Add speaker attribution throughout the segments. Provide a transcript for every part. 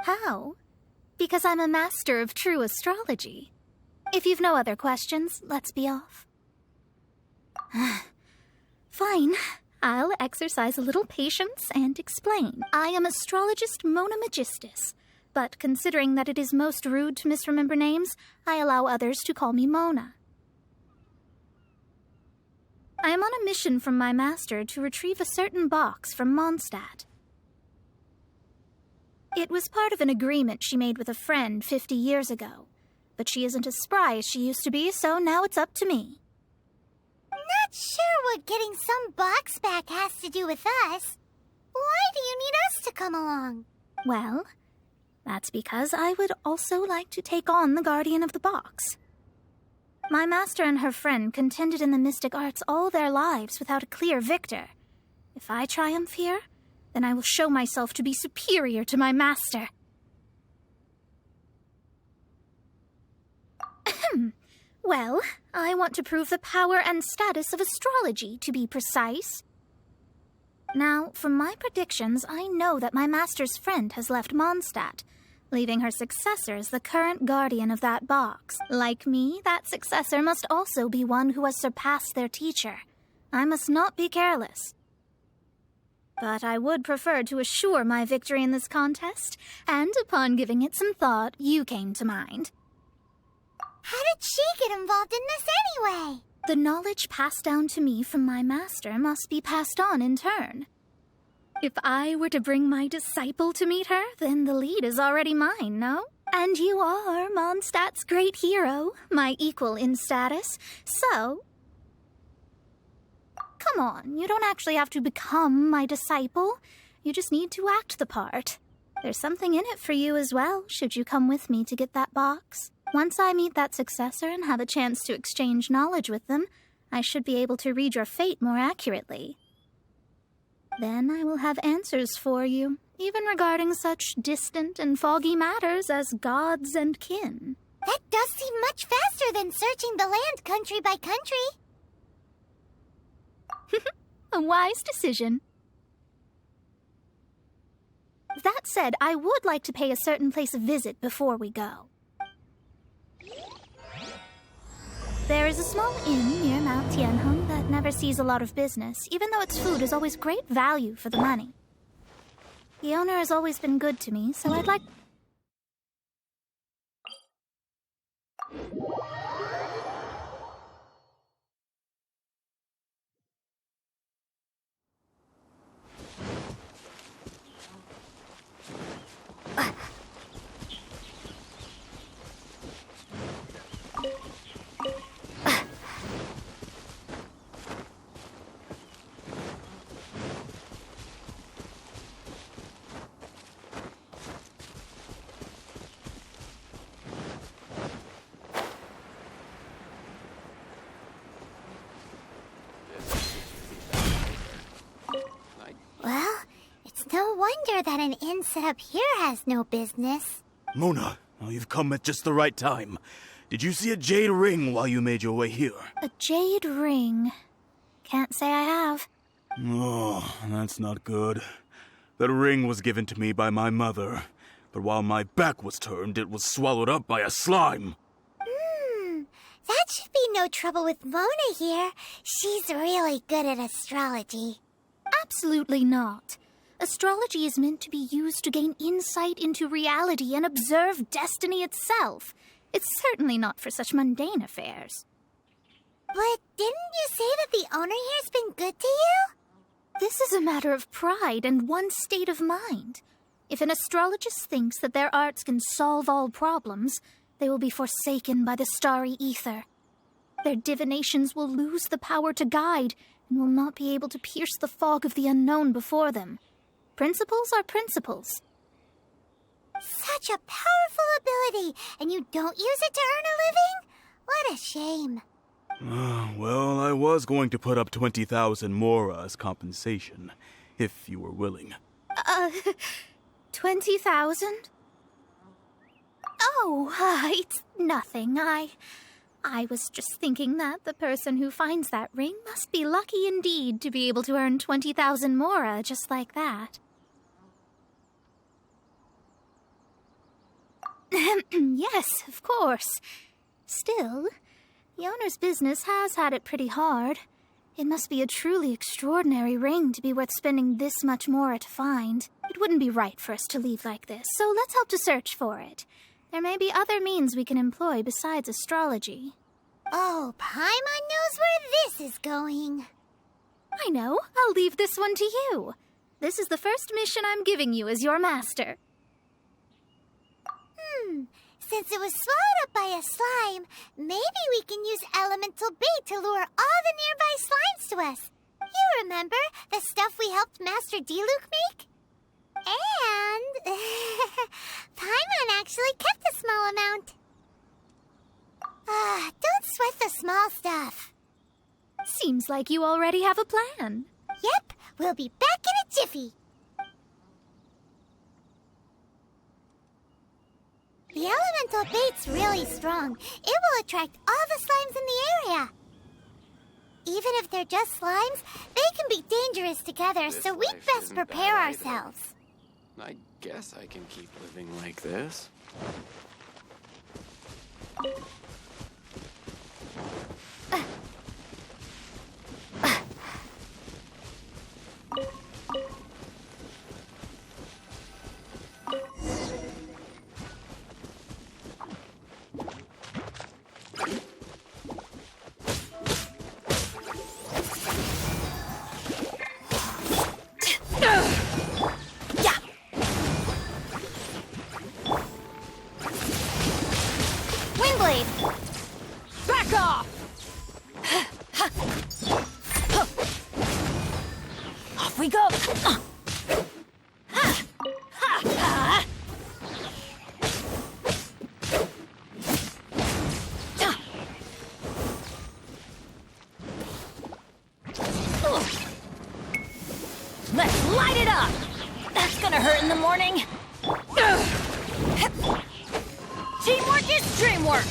Speaker 1: How? Because I'm a master of true astrology. If you've no other questions, let's be off. Fine. I'll exercise a little patience and explain. I am astrologist Mona Magistus, but considering that it is most rude to misremember names, I allow others to call me Mona. I am on a mission from my master to retrieve a certain box from Mondstadt. It was part of an agreement she made with a friend 50 years ago, but she isn't as spry as she used to be, so now it's up to me.
Speaker 2: Not sure what getting some box back has to do with us. Why do you need us to come along?
Speaker 1: Well, that's because I would also like to take on the guardian of the box. My master and her friend contended in the mystic arts all their lives without a clear victor. If I triumph here, then I will show myself to be superior to my master. Well, I want to prove the power and status of astrology, to be precise. Now, from my predictions, I know that my master's friend has left Mondstadt, leaving her successor as the current guardian of that box. Like me, that successor must also be one who has surpassed their teacher. I must not be careless. But I would prefer to assure my victory in this contest, and upon giving it some thought, you came to mind.
Speaker 2: How did she get involved in this anyway?
Speaker 1: The knowledge passed down to me from my master must be passed on in turn. If I were to bring my disciple to meet her, then the lead is already mine, no? And you are Mondstadt's great hero, my equal in status, so... Come on, you don't actually have to become my disciple. You just need to act the part. There's something in it for you as well, should you come with me to get that box. Once I meet that successor and have a chance to exchange knowledge with them, I should be able to read your fate more accurately. Then I will have answers for you, even regarding such distant and foggy matters as gods and kin.
Speaker 2: That does seem much faster than searching the land country by country.
Speaker 1: A wise decision. That said, I would like to pay a certain place a visit before we go. There is a small inn near Mount Tianheng that never sees a lot of business, even though its food is always great value for the money. The owner has always been good to me, so I'd like...
Speaker 2: Well, it's no wonder that an inn set up here has no business.
Speaker 3: Mona, well, you've come at just the right time. Did you see a jade ring while you made your way here?
Speaker 1: A jade ring? Can't say I have.
Speaker 3: Oh, that's not good. That ring was given to me by my mother, but while my back was turned, it was swallowed up by a slime.
Speaker 2: That should be no trouble with Mona here. She's really good at astrology.
Speaker 1: Absolutely not. Astrology is meant to be used to gain insight into reality and observe destiny itself. It's certainly not for such mundane affairs.
Speaker 2: But didn't you say that the owner here's been good to you?
Speaker 1: This is a matter of pride and one's state of mind. If an astrologist thinks that their arts can solve all problems, they will be forsaken by the starry ether. Their divinations will lose the power to guide and will not be able to pierce the fog of the unknown before them. Principles are principles.
Speaker 2: Such a powerful ability, and you don't use it to earn a living? What a shame.
Speaker 3: Well, I was going to put up 20,000 mora as compensation, if you were willing.
Speaker 1: 20,000? Oh, it's nothing. I was just thinking that the person who finds that ring must be lucky indeed to be able to earn 20,000 mora just like that. Yes, of course. Still, the owner's business has had it pretty hard. It must be a truly extraordinary ring to be worth spending this much more to find. It wouldn't be right for us to leave like this, so let's help to search for it. There may be other means we can employ besides astrology.
Speaker 2: Oh, Paimon knows where this is going.
Speaker 1: I know. I'll leave this one to you. This is the first mission I'm giving you as your master.
Speaker 2: Since it was swallowed up by a slime, maybe we can use elemental bait to lure all the nearby slimes to us. You remember the stuff we helped Master Diluc make? And Paimon actually kept a small amount. Don't sweat the small stuff.
Speaker 1: Seems like you already have a plan.
Speaker 2: Yep, we'll be back in a jiffy. The elemental bait's really strong. It will attract all the slimes in the area. Even if they're just slimes, they can be dangerous together, so we'd best prepare ourselves.
Speaker 4: I guess I can keep living like this.
Speaker 1: Back off! Off we go! Let's light it up! That's gonna hurt in the morning. Teamwork is dreamwork!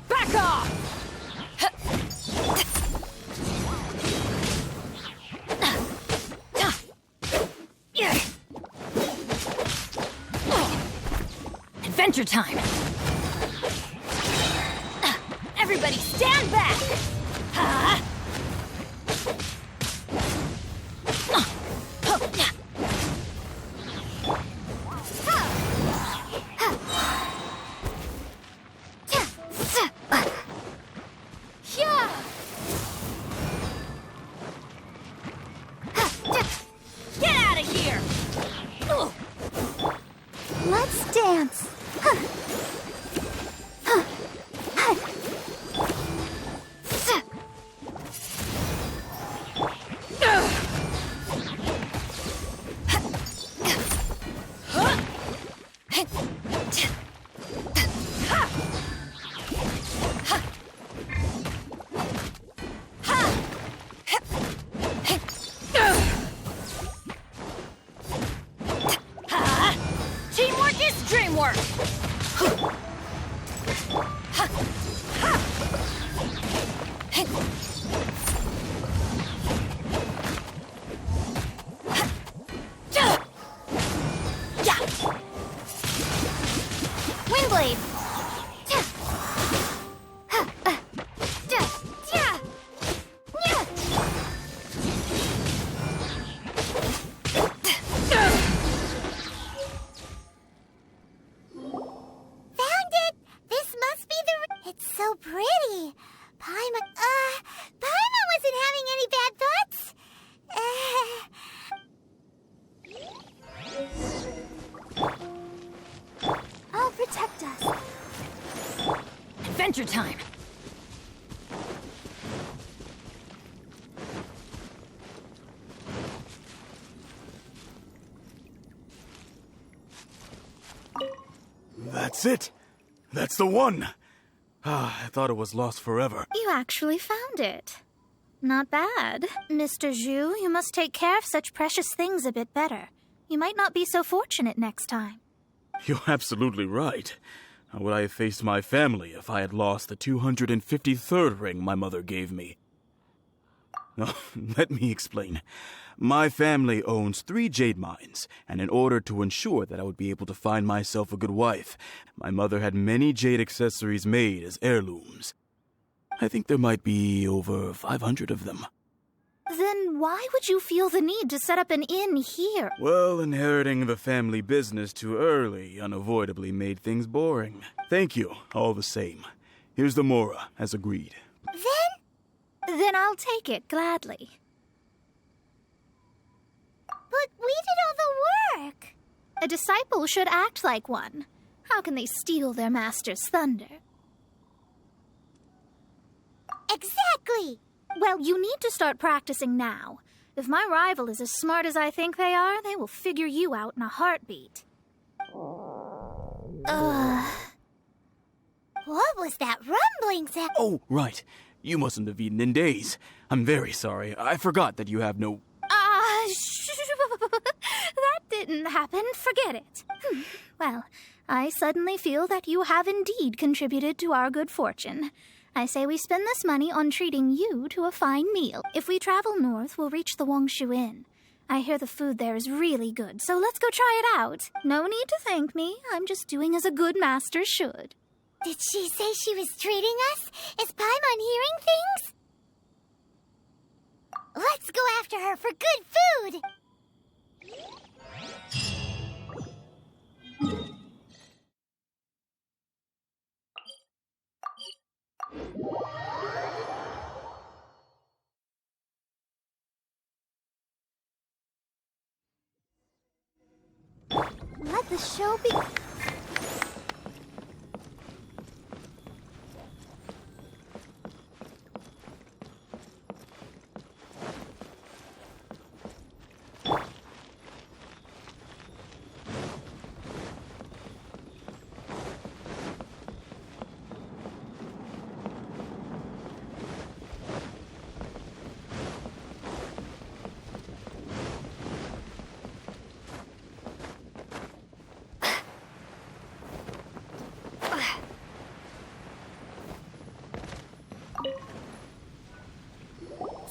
Speaker 1: Back off! Adventure time! Everybody stand back! Get out of here!
Speaker 2: Let's dance.
Speaker 1: Teamwork is dreamwork!
Speaker 2: Windblade. Found it! This must be the... It's so pretty. Paimon wasn't having any bad thoughts. I'll protect us.
Speaker 1: Adventure time!
Speaker 3: That's it. That's the one. I thought it was lost forever.
Speaker 1: You actually found it. Not bad. Mr. Zhu, you must take care of such precious things a bit better. You might not be so fortunate next time.
Speaker 3: You're absolutely right. How would I have faced my family if I had lost the 253rd ring my mother gave me? Let me explain. My family owns 3 jade mines, and in order to ensure that I would be able to find myself a good wife, my mother had many jade accessories made as heirlooms. I think there might be over 500 of them.
Speaker 1: Then why would you feel the need to set up an inn here?
Speaker 3: Well, inheriting the family business too early unavoidably made things boring. Thank you, all the same. Here's the mora, as agreed.
Speaker 1: Then I'll take it gladly.
Speaker 2: But we did all the work.
Speaker 1: A disciple should act like one. How can they steal their master's thunder?
Speaker 2: Exactly.
Speaker 1: Well, you need to start practicing now. If my rival is as smart as I think they are, they will figure you out in a heartbeat.
Speaker 2: What was that rumbling sound?
Speaker 3: Oh, right. You mustn't have eaten in days. I'm very sorry. I forgot that you have no...
Speaker 1: That didn't happen. Forget it. Well, I suddenly feel that you have indeed contributed to our good fortune. I say we spend this money on treating you to a fine meal. If we travel north, we'll reach the Wongshu Inn. I hear the food there is really good, so let's go try it out. No need to thank me. I'm just doing as a good master should.
Speaker 2: Did she say she was treating us? Is Paimon hearing things? Let's go after her for good food! Let the show be...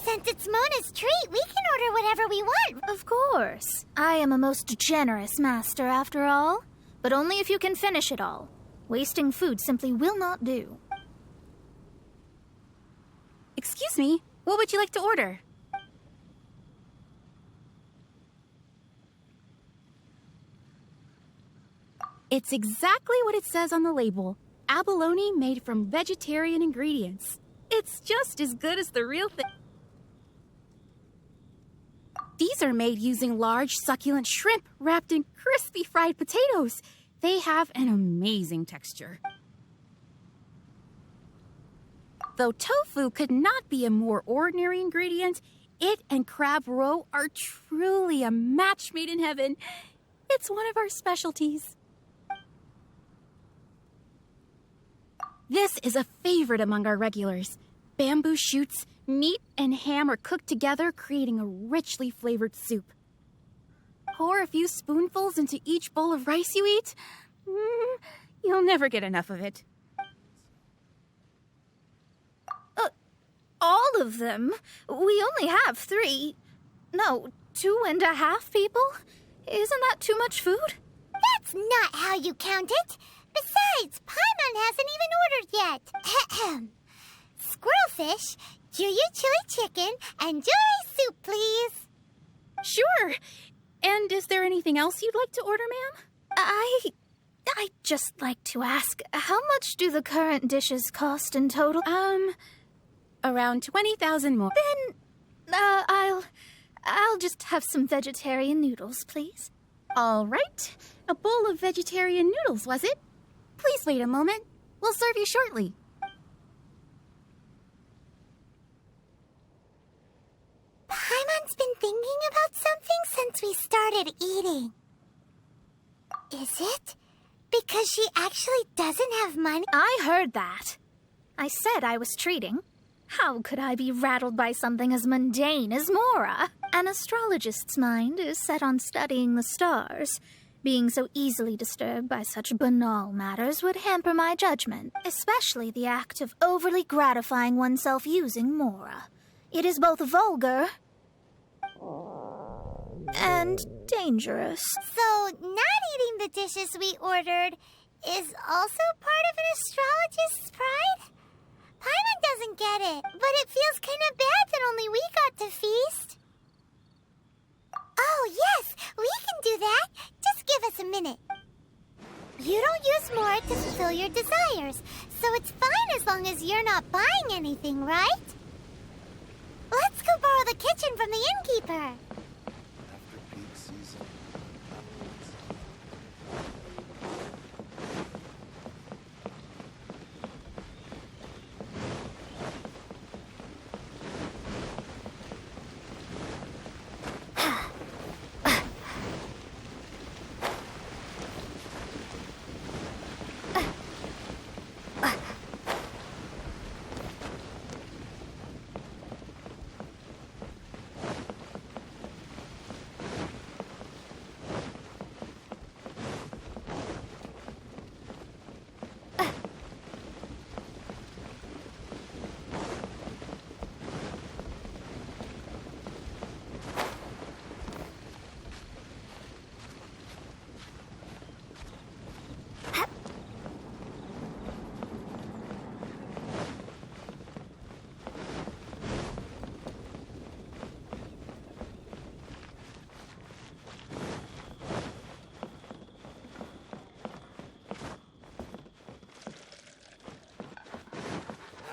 Speaker 2: Since it's Mona's treat, we can order whatever we want.
Speaker 1: Of course. I am a most generous master, after all. But only if you can finish it all. Wasting food simply will not do.
Speaker 5: Excuse me, what would you like to order? It's exactly what it says on the label. Abalone made from vegetarian ingredients. It's just as good as the real thing. These are made using large, succulent shrimp wrapped in crispy fried potatoes. They have an amazing texture. Though tofu could not be a more ordinary ingredient, it and crab roe are truly a match made in heaven. It's one of our specialties. This is a favorite among our regulars. Bamboo shoots, meat, and ham are cooked together, creating a richly flavored soup. Pour a few spoonfuls into each bowl of rice you eat. You'll never get enough of it.
Speaker 1: All of them? We only have 3. No, 2.5 people? Isn't that too much food?
Speaker 2: That's not how you count it. Besides, Paimon hasn't even ordered yet. Squirrelfish, Juyu chili chicken, and jewelry soup, please.
Speaker 5: Sure. And is there anything else you'd like to order, ma'am?
Speaker 1: I'd just like to ask, how much do the current dishes cost in total?
Speaker 5: Around 20,000 more.
Speaker 1: Then, I'll just have some vegetarian noodles, please.
Speaker 5: All right. A bowl of vegetarian noodles, was it? Please wait a moment. We'll serve you shortly.
Speaker 2: Paimon's been thinking about something since we started eating. Is it? Because she actually doesn't have money?
Speaker 1: I heard that. I said I was treating. How could I be rattled by something as mundane as Mora? An astrologist's mind is set on studying the stars. Being so easily disturbed by such banal matters would hamper my judgment, especially the act of overly gratifying oneself using Mora. It is both vulgar and dangerous.
Speaker 2: So, not eating the dishes we ordered is also part of an astrologist's pride? Paimon doesn't get it, but it feels kind of bad that only we got to feast. Oh, yes, we can do that. Just give us a minute. You don't use more to fulfill your desires, so it's fine as long as you're not buying anything, right? Let's go borrow the kitchen from the innkeeper.
Speaker 6: After peak season.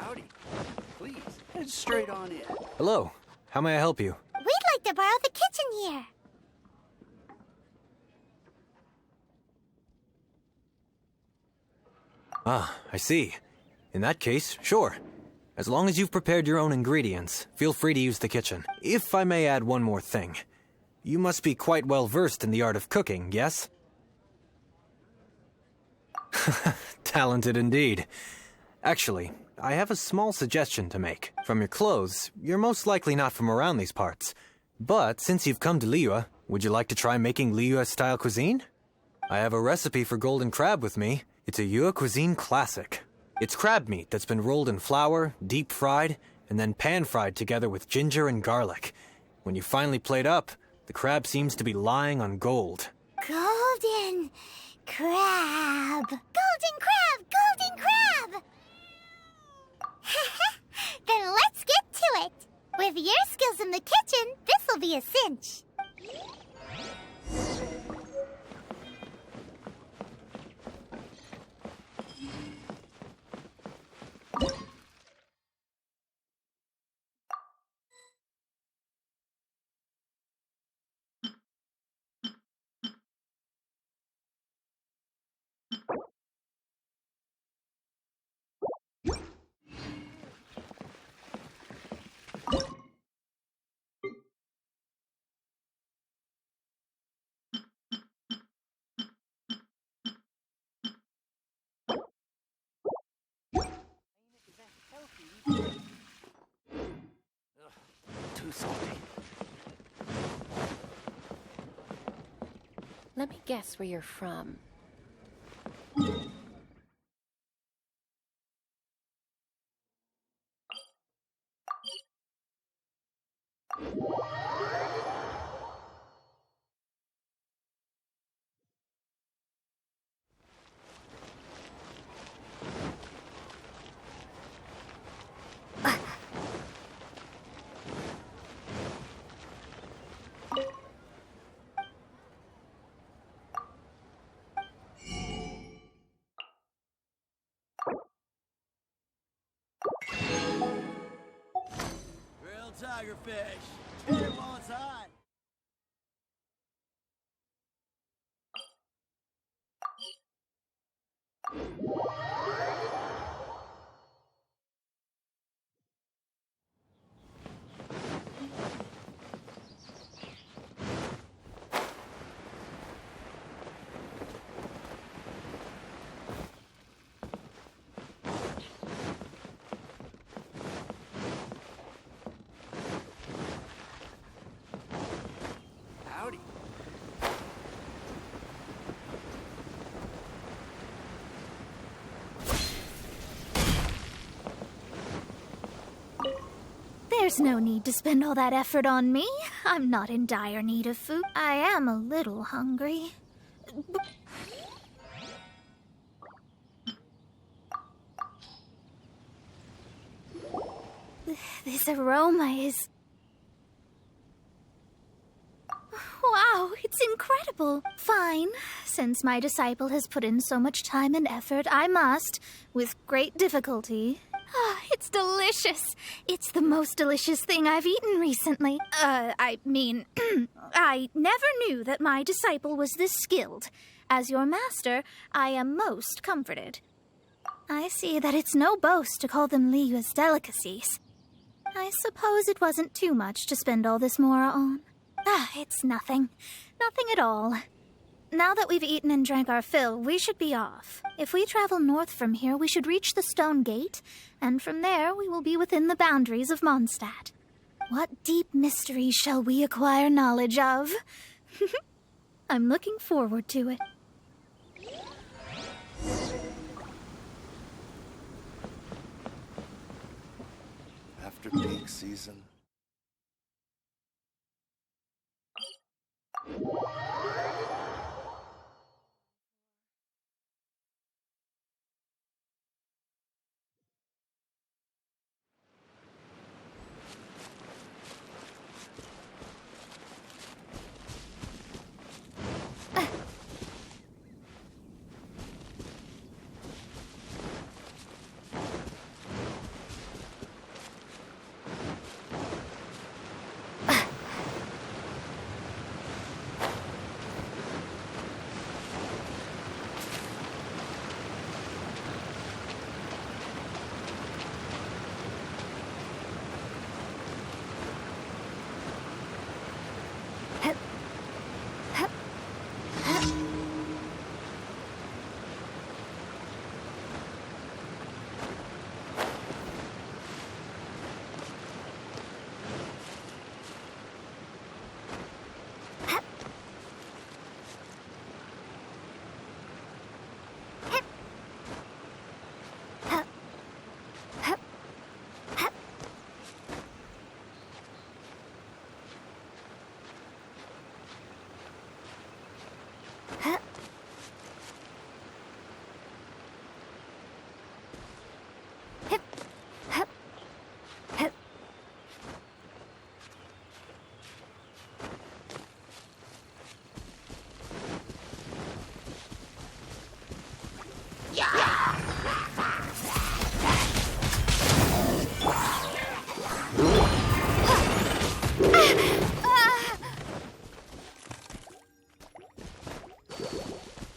Speaker 4: Howdy. Please, head straight on in.
Speaker 7: Hello. How may I help you?
Speaker 2: We'd like to borrow the kitchen here.
Speaker 7: Ah, I see. In that case, sure. As long as you've prepared your own ingredients, feel free to use the kitchen. If I may add one more thing. You must be quite well versed in the art of cooking, yes? Talented indeed. Actually, I have a small suggestion to make. From your clothes, you're most likely not from around these parts. But since you've come to Liyue, would you like to try making Liyue-style cuisine? I have a recipe for golden crab with me. It's a Yue cuisine classic. It's crab meat that's been rolled in flour, deep fried, and then pan fried together with ginger and garlic. When you finally plate up, the crab seems to be lying on gold.
Speaker 2: Golden crab. Golden crab! Golden crab! Then let's get to it. With your skills in the kitchen, this'll be a cinch.
Speaker 4: Too salty.
Speaker 8: Let me guess where you're from.
Speaker 6: Grilled tigerfish. Hit it while it's hot.
Speaker 4: Howdy.
Speaker 1: There's no need to spend all that effort on me. I'm not in dire need of food. I am a little hungry. This aroma is... Wow, it's incredible. Fine. Since my disciple has put in so much time and effort, I must, with great difficulty. Ah, it's delicious. It's the most delicious thing I've eaten recently. I mean, I never knew that my disciple was this skilled. As your master, I am most comforted. I see that it's no boast to call them Liyue's delicacies. I suppose it wasn't too much to spend all this mora on. Ah, it's nothing. Nothing at all. Now that we've eaten and drank our fill, we should be off. If we travel north from here, we should reach the Stone Gate, and from there we will be within the boundaries of Mondstadt. What deep mysteries shall we acquire knowledge of? I'm looking forward to it.
Speaker 6: After peak season.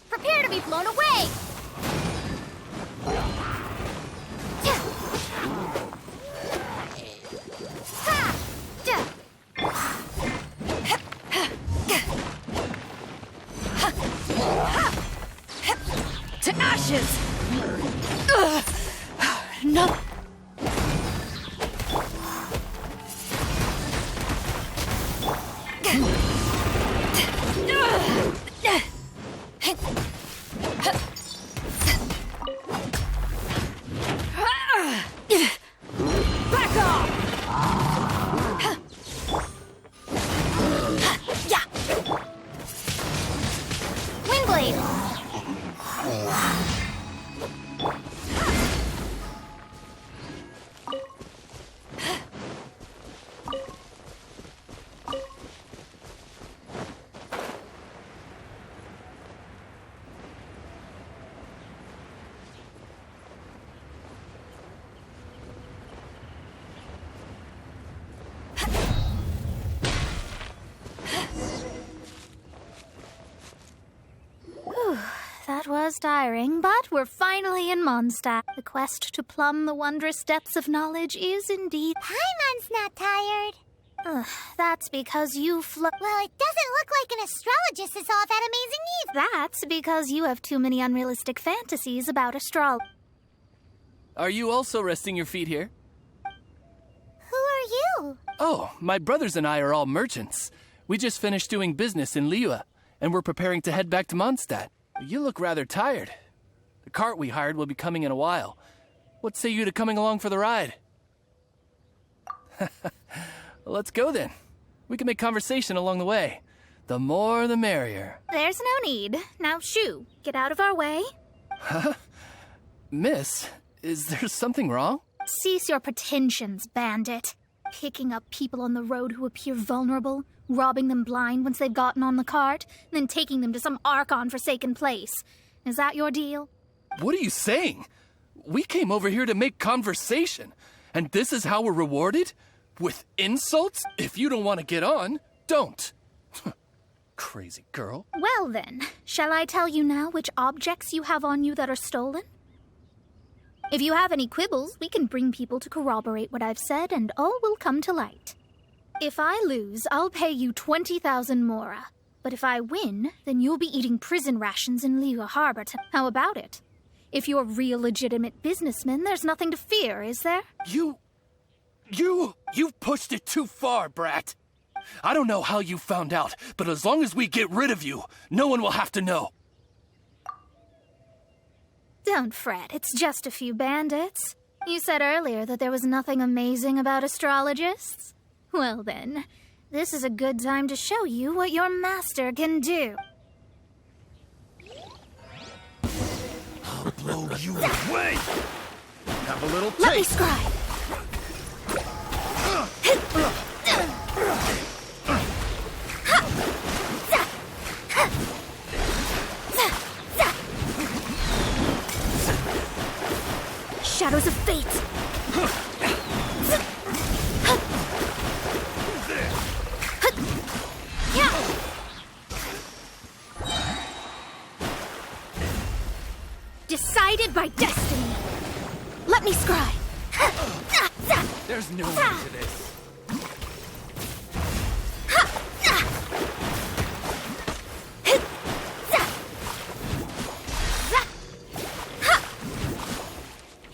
Speaker 5: Prepare to be blown away! To ashes! No. Back off! Yeah. Windblade!
Speaker 1: That was tiring, but we're finally in Mondstadt. The quest to plumb the wondrous depths of knowledge is indeed...
Speaker 2: Paimon's not tired.
Speaker 1: That's because you
Speaker 2: Well, it doesn't look like an astrologist is all that amazing either.
Speaker 1: That's because you have too many unrealistic fantasies about astrology.
Speaker 9: Are you also resting your feet here?
Speaker 2: Who are you?
Speaker 9: Oh, my brothers and I are all merchants. We just finished doing business in Liyue, and we're preparing to head back to Mondstadt. You look rather tired. The cart we hired will be coming in a while. What say you to coming along for the ride? Let's go then. We can make conversation along the way. The more the merrier.
Speaker 1: There's no need. Now, shoo, get out of our way.
Speaker 9: Huh? Miss, is there something wrong?
Speaker 1: Cease your pretensions, bandit. Picking up people on the road who appear vulnerable, robbing them blind once they've gotten on the cart, and then taking them to some Archon-forsaken place. Is that your deal?
Speaker 9: What are you saying? We came over here to make conversation, and this is how we're rewarded? With insults? If you don't want to get on, don't. Crazy girl.
Speaker 1: Well then, shall I tell you now which objects you have on you that are stolen? If you have any quibbles, we can bring people to corroborate what I've said, and all will come to light. If I lose, I'll pay you 20,000 mora. But if I win, then you'll be eating prison rations in Liyue Harbor. How about it? If you're real legitimate businessmen, there's nothing to fear, is there?
Speaker 9: You've pushed it too far, brat. I don't know how you found out, but as long as we get rid of you, no one will have to know.
Speaker 1: Don't fret, it's just a few bandits. You said earlier that there was nothing amazing about astrologists. Well then, this is a good time to show you what your master can do.
Speaker 3: I'll blow you away! Have a little taste!
Speaker 1: Let me scribe! Shadows of fate! Decided by destiny! Let me scry!
Speaker 9: There's no end to this.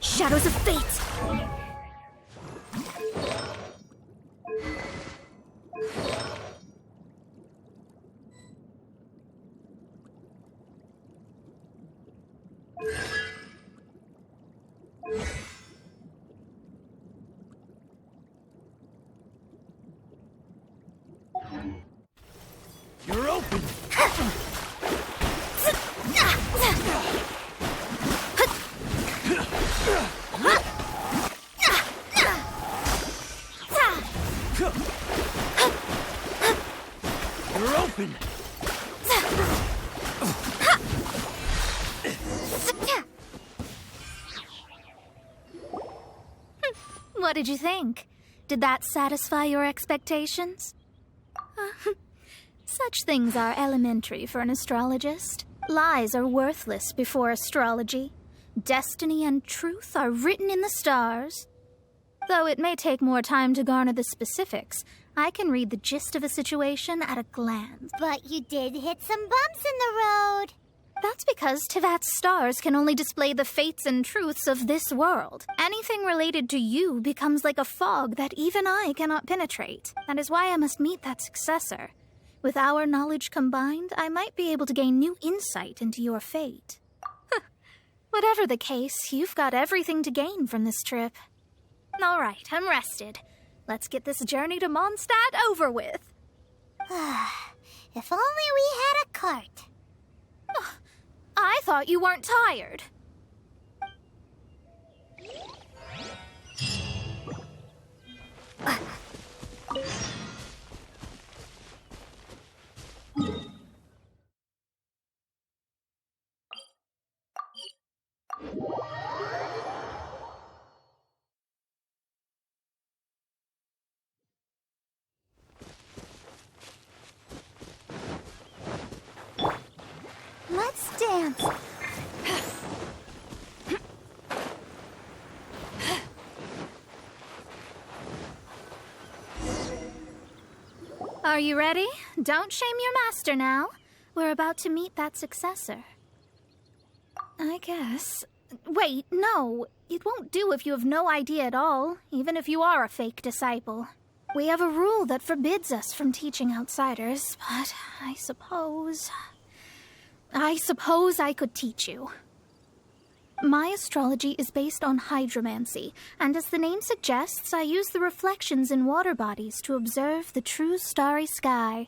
Speaker 1: Shadows of fate!
Speaker 9: You're open! You're open!
Speaker 1: What did you think? Did that satisfy your expectations? Such things are elementary for an astrologist. Lies are worthless before astrology. Destiny and truth are written in the stars. Though it may take more time to garner the specifics, I can read the gist of a situation at a glance.
Speaker 2: But you did hit some bumps in the road.
Speaker 1: That's because Tevat's stars can only display the fates and truths of this world. Anything related to you becomes like a fog that even I cannot penetrate. That is why I must meet that successor. With our knowledge combined, I might be able to gain new insight into your fate. Whatever the case, you've got everything to gain from this trip. All right, I'm rested. Let's get this journey to Mondstadt over with.
Speaker 2: If only we had a cart.
Speaker 1: I thought you weren't tired. Let's dance. Are you ready? Don't shame your master now. We're about to meet that successor. I guess. Wait, no. It won't do if you have no idea at all, even if you are a fake disciple. We have a rule that forbids us from teaching outsiders, but I suppose I could teach you. My astrology is based on hydromancy, and as the name suggests, I use the reflections in water bodies to observe the true starry sky.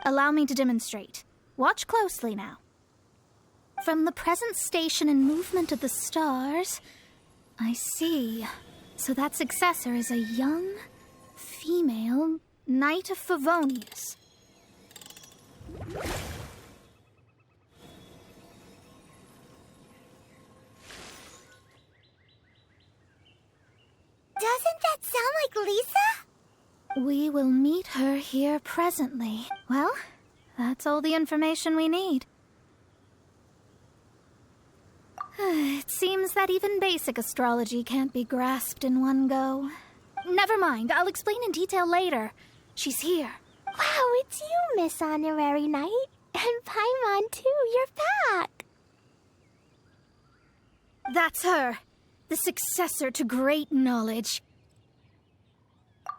Speaker 1: Allow me to demonstrate. Watch closely now. From the present station and movement of the stars, I see. So that successor is a young, female Knight of Favonius.
Speaker 2: Doesn't that sound like Lisa?
Speaker 1: We will meet her here presently. Well, that's all the information we need. It seems that even basic astrology can't be grasped in one go. Never mind, I'll explain in detail later. She's here.
Speaker 2: Wow, it's you, Miss Honorary Knight. And Paimon, too, you're back.
Speaker 1: That's her. The successor to great knowledge.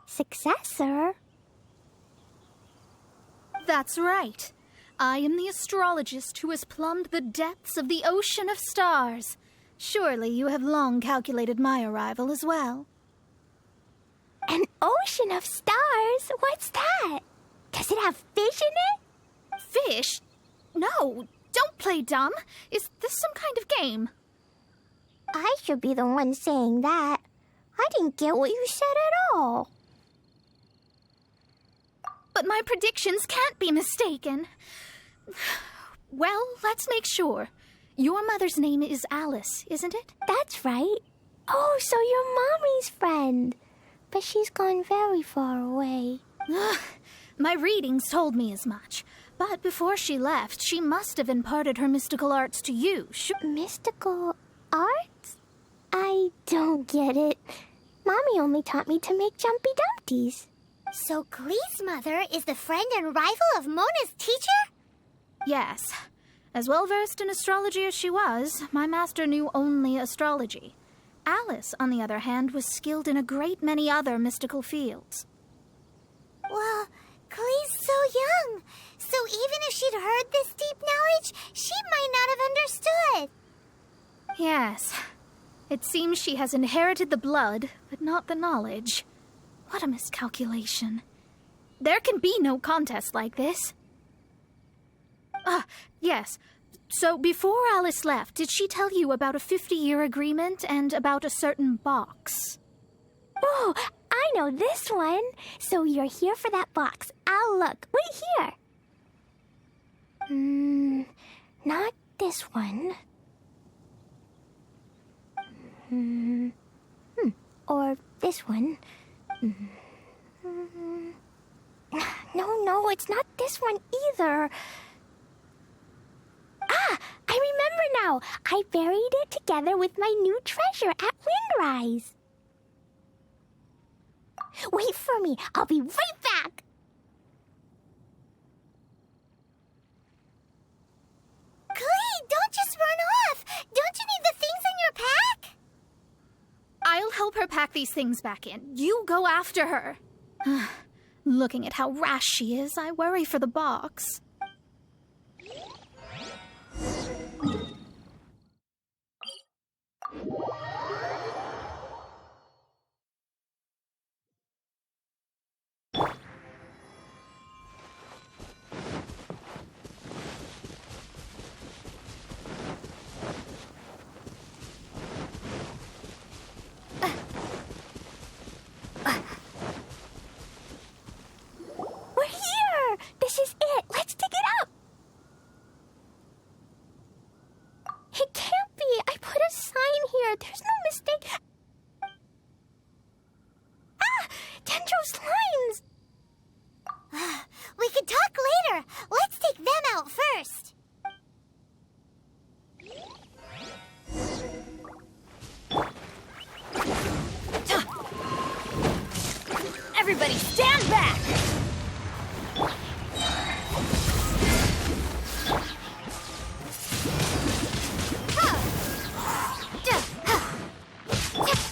Speaker 2: Successor?
Speaker 1: That's right. I am the astrologist who has plumbed the depths of the ocean of stars. Surely you have long calculated my arrival as well.
Speaker 2: An ocean of stars? What's that? Does it have fish in it?
Speaker 1: Fish? No, don't play dumb. Is this some kind of game?
Speaker 2: I should be the one saying that. I didn't get what you said at all.
Speaker 1: But my predictions can't be mistaken. Well, let's make sure. Your mother's name is Alice, isn't it?
Speaker 2: That's right. Oh, so you're Mommy's friend. But she's gone very far away.
Speaker 1: My readings told me as much. But before she left, she must have imparted her mystical arts to you.
Speaker 2: Mystical arts? I don't get it. Mommy only taught me to make Jumpy Dumpties. So Glee's mother is the friend and rival of Mona's teacher?
Speaker 1: Yes. As well-versed in astrology as she was, my master knew only astrology. Alice, on the other hand, was skilled in a great many other mystical fields.
Speaker 2: Well, Glee's so young. So even if she'd heard this deep knowledge, she might not have understood.
Speaker 1: Yes. It seems she has inherited the blood, but not the knowledge. What a miscalculation. There can be no contest like this. Ah, yes. So before Alice left, did she tell you about a 50-year agreement and about a certain box?
Speaker 2: Oh, I know this one. So you're here for that box. I'll look. Wait here. Not this one. Or this one. No, it's not this one either. Ah, I remember now. I buried it together with my new treasure at Windrise. Wait for me. I'll be right back. Glee, don't just run off. Don't you need the things in your pack?
Speaker 1: I'll help her pack these things back in. You go after her. Looking at how rash she is, I worry for the box.
Speaker 2: We're here! This is it! Let's dig it up! It can't be! I put a sign here! There's no mistake! Ah! Dendro's lines! We can talk later! Let's take them out first!
Speaker 5: Everybody stand back!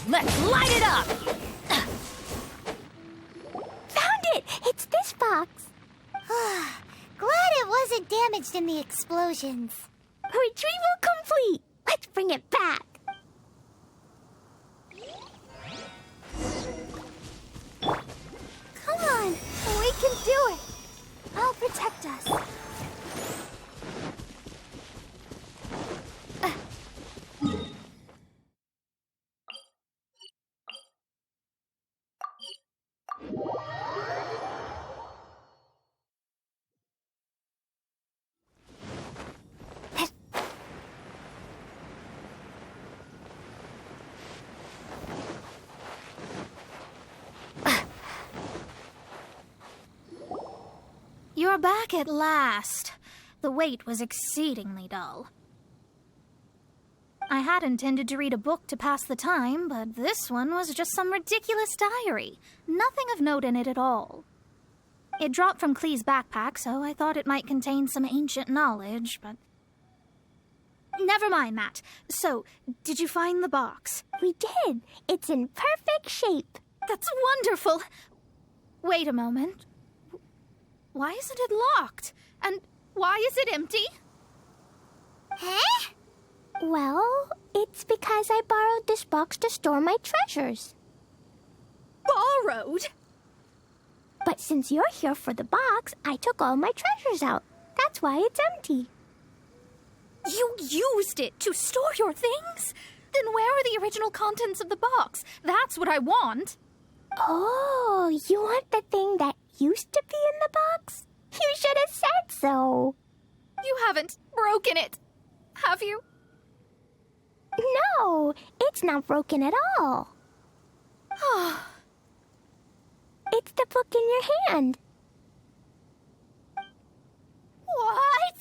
Speaker 5: Let's light it up!
Speaker 2: Found it! It's this box. Glad it wasn't damaged in the explosions. Retrieval complete! Let's bring bring it back. Come on, we can do it. I'll protect us.
Speaker 1: You're back at last. The wait was exceedingly dull. I had intended to read a book to pass the time, but this one was just some ridiculous diary. Nothing of note in it at all. It dropped from Klee's backpack, so I thought it might contain some ancient knowledge, but... Never mind that. So, did you find the box?
Speaker 2: We did. It's in perfect shape.
Speaker 1: That's wonderful! Wait a moment. Why isn't it locked? And why is it empty?
Speaker 2: Huh? Well, it's because I borrowed this box to store my treasures.
Speaker 1: Borrowed?
Speaker 2: But since you're here for the box, I took all my treasures out. That's why it's empty.
Speaker 1: You used it to store your things? Then where are the original contents of the box? That's what I want.
Speaker 2: Oh, you want the thing that used to be in the box? You should have said so.
Speaker 1: You haven't broken it, have you?
Speaker 2: No, it's not broken at all. It's the book in your hand.
Speaker 1: What?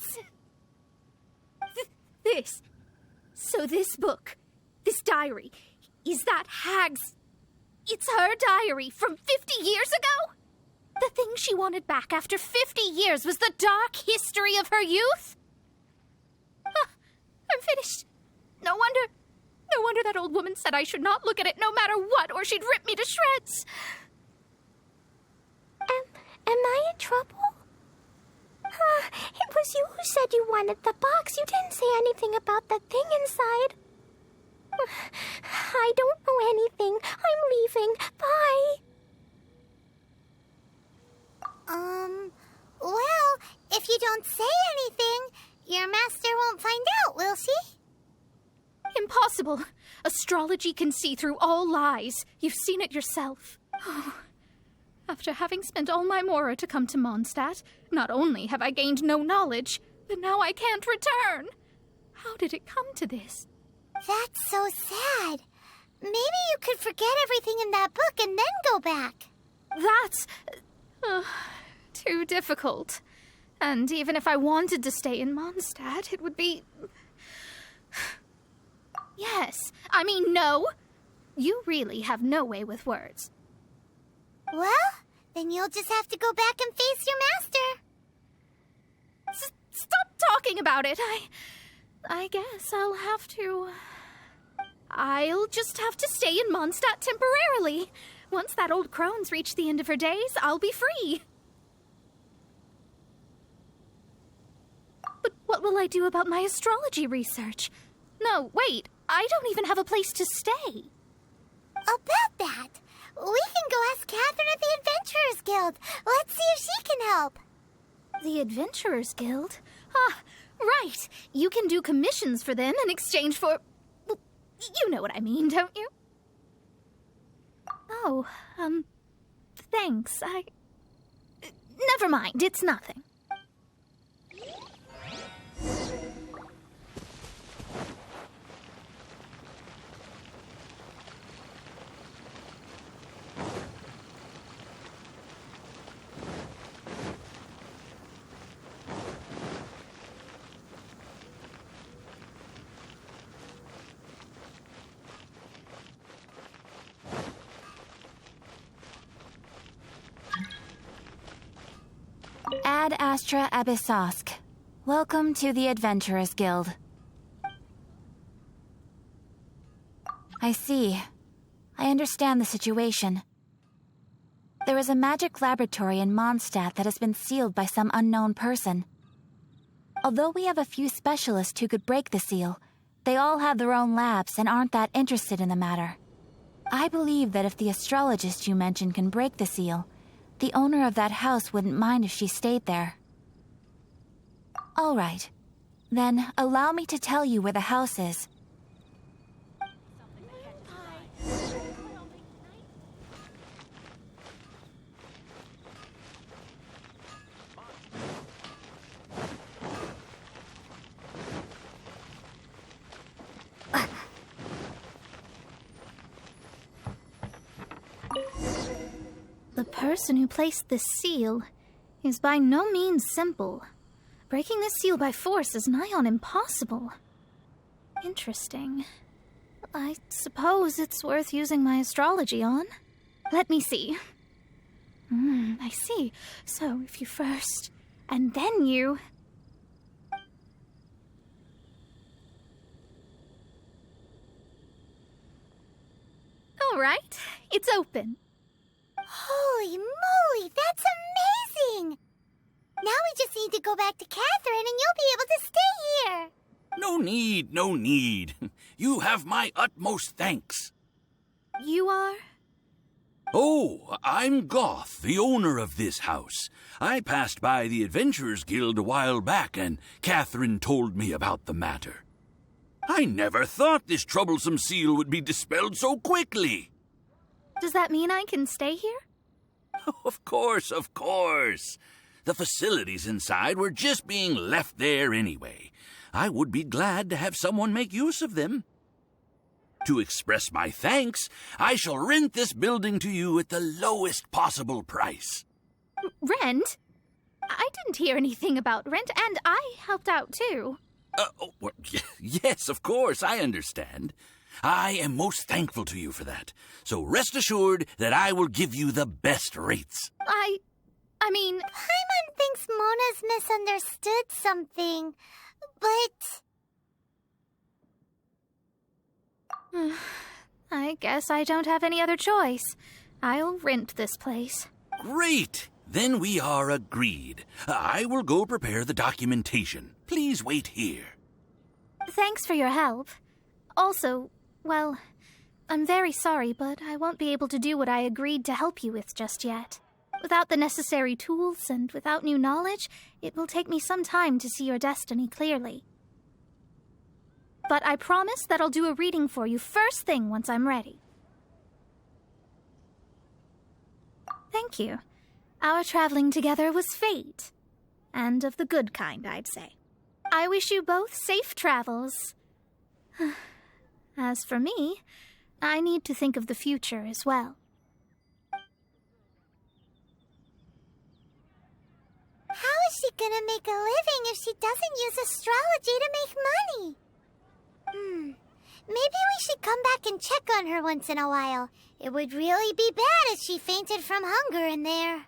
Speaker 1: This book, this diary, is that Hag's... It's her diary from 50 years ago? The thing she wanted back after 50 years was the dark history of her youth? I'm finished. No wonder that old woman said I should not look at it no matter what, or she'd rip me to shreds.
Speaker 2: Am I in trouble? It was you who said you wanted the box. You didn't say anything about the thing inside. I don't know anything. I'm leaving. Bye. Well, if you don't say anything, your master won't find out, will she?
Speaker 1: Impossible. Astrology can see through all lies. You've seen it yourself. After having spent all my mora to come to Mondstadt, not only have I gained no knowledge, but now I can't return. How did it come to this?
Speaker 2: That's so sad. Maybe you could forget everything in that book and then go back.
Speaker 1: That's... too difficult. And even if I wanted to stay in Mondstadt, it would be... Yes, I mean no. You really have no way with words.
Speaker 2: Well, then you'll just have to go back and face your master.
Speaker 1: Stop talking about it. I guess I'll have to... I'll just have to stay in Mondstadt temporarily. Once that old crone's reached the end of her days, I'll be free. But what will I do about my astrology research? No, wait, I don't even have a place to stay.
Speaker 2: About that, we can go ask Catherine at the Adventurers Guild. Let's see if she can help.
Speaker 1: The Adventurers Guild? Ah, right. You can do commissions for them in exchange for... Well, you know what I mean, don't you? Oh, thanks. Never mind, it's nothing.
Speaker 10: Ad Astra Abyssosk. Welcome to the Adventurers Guild. I see. I understand the situation. There is a magic laboratory in Mondstadt that has been sealed by some unknown person. Although we have a few specialists who could break the seal, they all have their own labs and aren't that interested in the matter. I believe that if the astrologist you mentioned can break the seal, the owner of that house wouldn't mind if she stayed there. All right. Then allow me to tell you where the house is.
Speaker 1: The person who placed this seal is by no means simple. Breaking this seal by force is nigh on impossible. Interesting. I suppose it's worth using my astrology on. Let me see. I see. So, if you first, and then you... All right, it's open.
Speaker 2: Holy moly, that's amazing! Now we just need to go back to Catherine and you'll be able to stay here.
Speaker 11: No need, no need. You have my utmost thanks.
Speaker 1: You are?
Speaker 11: Oh, I'm Goth, the owner of this house. I passed by the Adventurers Guild a while back, and Catherine told me about the matter. I never thought this troublesome seal would be dispelled so quickly.
Speaker 1: Does that mean I can stay here?
Speaker 11: Of course, of course. The facilities inside were just being left there anyway. I would be glad to have someone make use of them. To express my thanks, I shall rent this building to you at the lowest possible price.
Speaker 1: Rent? I didn't hear anything about rent, and I helped out too.
Speaker 11: Yes, of course, I understand. I am most thankful to you for that. So rest assured that I will give you the best rates.
Speaker 1: I mean...
Speaker 2: Paimon thinks Mona's misunderstood something, but...
Speaker 1: I guess I don't have any other choice. I'll rent this place.
Speaker 11: Great! Then we are agreed. I will go prepare the documentation. Please wait here.
Speaker 1: Thanks for your help. Also, well, I'm very sorry, but I won't be able to do what I agreed to help you with just yet. Without the necessary tools and without new knowledge, it will take me some time to see your destiny clearly. But I promise that I'll do a reading for you first thing once I'm ready. Thank you. Our traveling together was fate. And of the good kind, I'd say. I wish you both safe travels. As for me, I need to think of the future as well.
Speaker 2: How is she gonna make a living if she doesn't use astrology to make money? Maybe we should come back and check on her once in a while. It would really be bad if she fainted from hunger in there.